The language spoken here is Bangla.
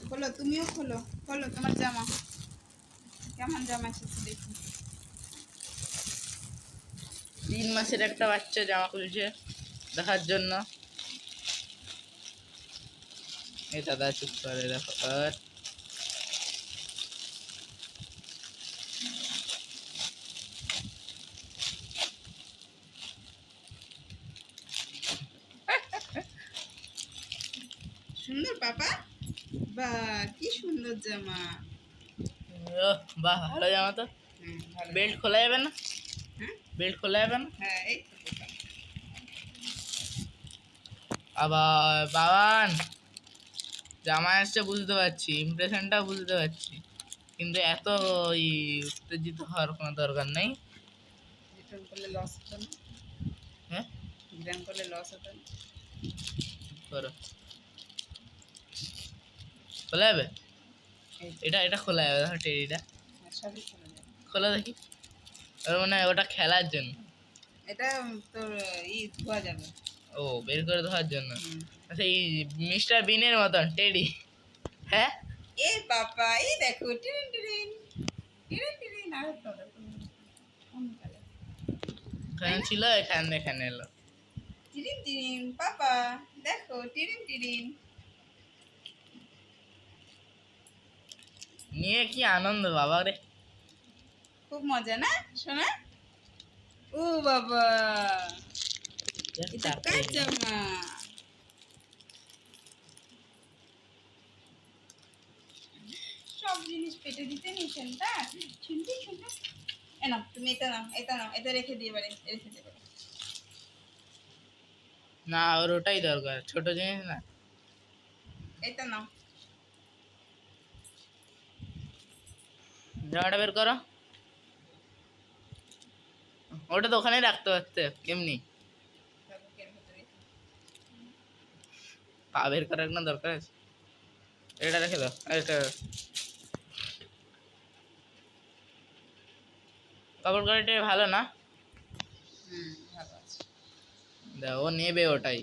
খোলো, তুমিও খোলো, খোলো তোমার জামা। কেমন জামা এসেছে দেখি। 3 মাসের একটা বাচ্চা জামা খুলছে দেখার জন্য। এই দাদা চুপ করে দেখো। আর সুন্দর পাপা, বা কি সুন্দর জামা। বাহ, ভালো জামা তো। ভালো। বেল্ট খোলা যাবে না? হ্যাঁ বেল্ট খোলা যাবে না? হ্যাঁ, এই তো খোলা। আবার বাবান জামা আসছে বুঝতে পারছি, ইমপ্রেশনটা বুঝতে পারছি, কিন্তু এত উত্তেজিত হওয়ার কোনো দরকার নেই। রিটার্ন করলে লস হতো না? হ্যাঁ, রিটার্ন করলে লস হতো না? করো। খোলা যাবে? এই এটা এটা খোলা যাবে, দেখো টেরিটা সবই খোলা যাবে। খোলা দেখি। ওর মানে ওটা খেলার জন্য। এটা তোর ধোয়া যাবে। ও, বের করে দেওয়ার জন্য। হুম। সেই মিস্টার বিনের মতন টেডি। হ্যাঁ, এ বাবা, এই দেখো টিরিন টিরিন টিরিন টিরিন। আর তো অন্য কালার। এখানে ছিল, এখানে এলো। টিরিন টিরিন পাপা, দেখো টিরিন টিরিন। নিয়ে কি আনন্দ বাবা রে। খুব মজা না শোনা? ও বাবা, এটা কার জামা? সব জিনিস পেটে দিতে নিছেন তা শুনতে শুনতে। এ নাও, তুমি এটা নাও, এটা নাও, এটা রেখে দিয়ে পারে, রেখে দিয়ে পারে। না, ওর ওটাই দরকার, ছোট জিনিস না। এটা নাও। জামাটা বের করো। ওটা তো ওখানেই রাখতে পারতে এমনি। বুকের ভেতরে। পা বের করার কোনো দরকার আছে? এটা রেখে দাও, এটা কাপড় কোয়ালিটি ভালো না? ভালো আছে। দাও, ও নেবে ওটাই।